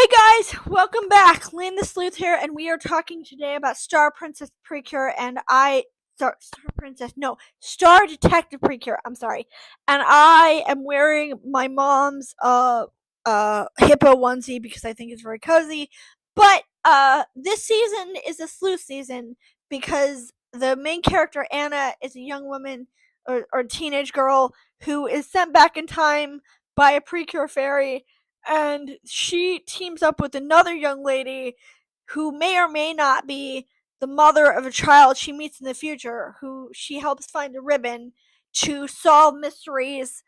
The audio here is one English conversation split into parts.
Hey guys, welcome back. Lane the Sleuth here, and we are talking today about Star Princess Precure and Star Detective Precure. I'm sorry, and I am wearing my mom's hippo onesie because I think it's very cozy. But this season is a sleuth season because the main character Anna is a young woman or teenage girl who is sent back in time by a Precure fairy, and she teams up with another young lady who may or may not be the mother of a child she meets in the future, who she helps find a ribbon to solve mysteries,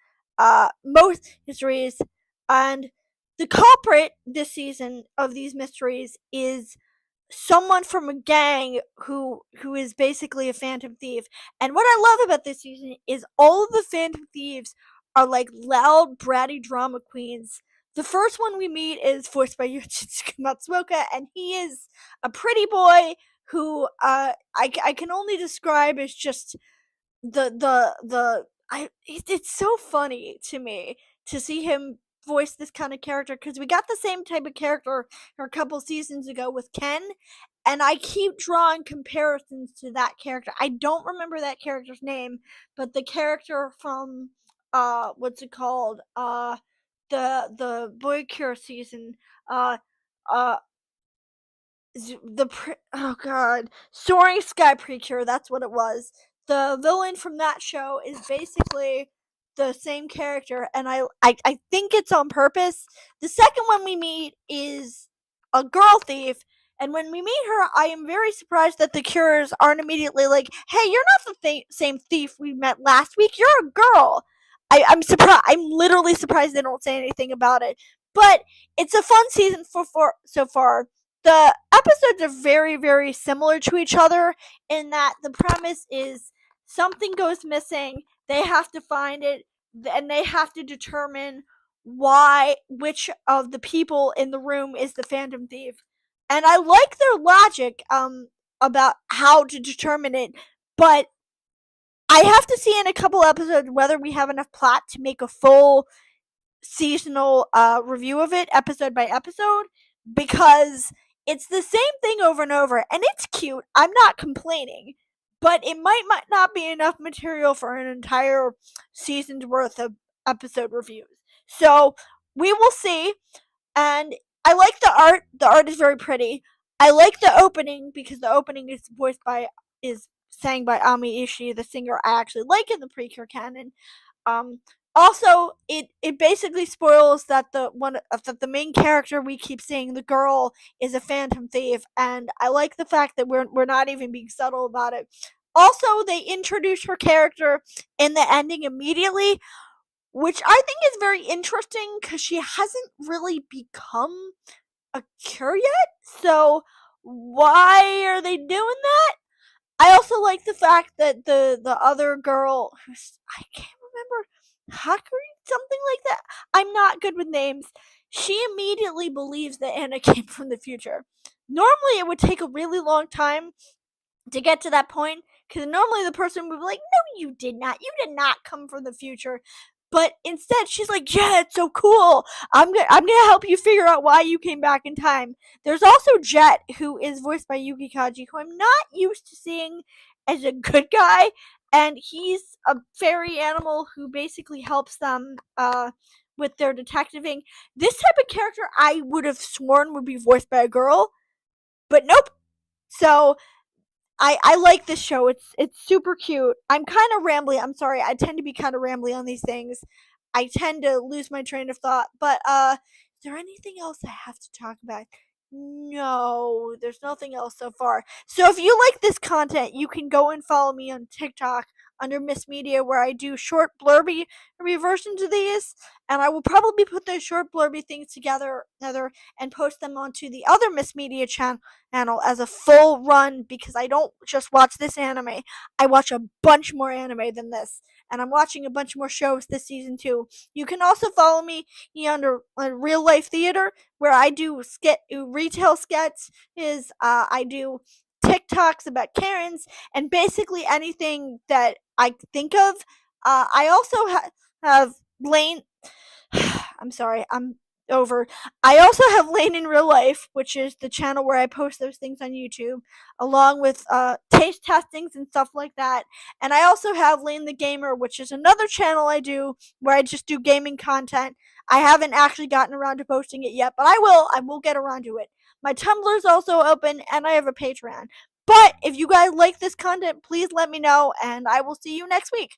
most mysteries. And the culprit this season of these mysteries is someone from a gang who is basically a phantom thief. And what I love about this season is all of the phantom thieves are like loud, bratty drama queens. The first one we meet is voiced by Yoshitsuka Matsuoka, and he is a pretty boy who I can only describe as just it's so funny to me to see him voice this kind of character, because we got the same type of character a couple seasons ago with Ken, and I keep drawing comparisons to that character. I don't remember that character's name, but the character from what's it called? The Boy Cure season. Uh uh oh god, Soaring Sky Precure, that's what it was. The villain from that show is basically the same character, and I think it's on purpose. The second one we meet is a girl thief, and when we meet her, I am very surprised that the Cures aren't immediately like, hey, you're not the same thief we met last week, you're a girl. I'm surprised. I'm literally surprised they don't say anything about it. But it's a fun season for so far. The episodes are very, very similar to each other in that the premise is something goes missing, they have to find it, and they have to determine which of the people in the room is the phantom thief. And I like their logic about how to determine it, but I have to see in a couple episodes whether we have enough plot to make a full seasonal review of it, episode by episode, because it's the same thing over and over, and it's cute. I'm not complaining, but it might not be enough material for an entire season's worth of episode reviews. So we will see. And I like the art. The art is very pretty. I like the opening because the opening is sang by Ami Ishii, the singer I actually like in the Precure canon. Um, Also, it basically spoils that the main character we keep seeing, the girl, is a phantom thief, and I like the fact that we're not even being subtle about it. Also, they introduce her character in the ending immediately, which I think is very interesting because she hasn't really become a cure yet. So why are they doing that? I also like the fact that the other girl, who's I can't remember, Hakuri, something like that. I'm not good with names. She immediately believes that Anna came from the future. Normally, it would take a really long time to get to that point, because normally the person would be like, "No, you did not. You did not come from the future." But instead, she's like, "Yeah, it's so cool. I'm gonna help you figure out why you came back in time." There's also Jet, who is voiced by Yuki Kaji, who I'm not used to seeing as a good guy, and he's a fairy animal who basically helps them with their detectiving. This type of character I would have sworn would be voiced by a girl, but nope. So I like this show. It's super cute. I'm kind of rambly. I'm sorry. I tend to be kind of rambly on these things. I tend to lose my train of thought. But is there anything else I have to talk about? No, there's nothing else so far. So if you like this content, you can go and follow me on TikTok under Miss Media, where I do short blurby versions of these, and I will probably put those short blurby things together and post them onto the other Miss Media channel as a full run, because I don't just watch this anime. I watch a bunch more anime than this, and I'm watching a bunch more shows this season too. You can also follow me under Real Life Theater, where I do retail sketches. I do TikToks about Karens and basically anything that I think of. I also have Lane. I'm sorry. over. I also have Lane in Real Life, which is the channel where I post those things on YouTube, along with taste testings and stuff like that. And I also have Lane the Gamer, which is another channel I do where I just do gaming content. I haven't actually gotten around to posting it yet, but I will. I will get around to it. My Tumblr is also open, and I have a Patreon. But if you guys like this content, please let me know, and I will see you next week.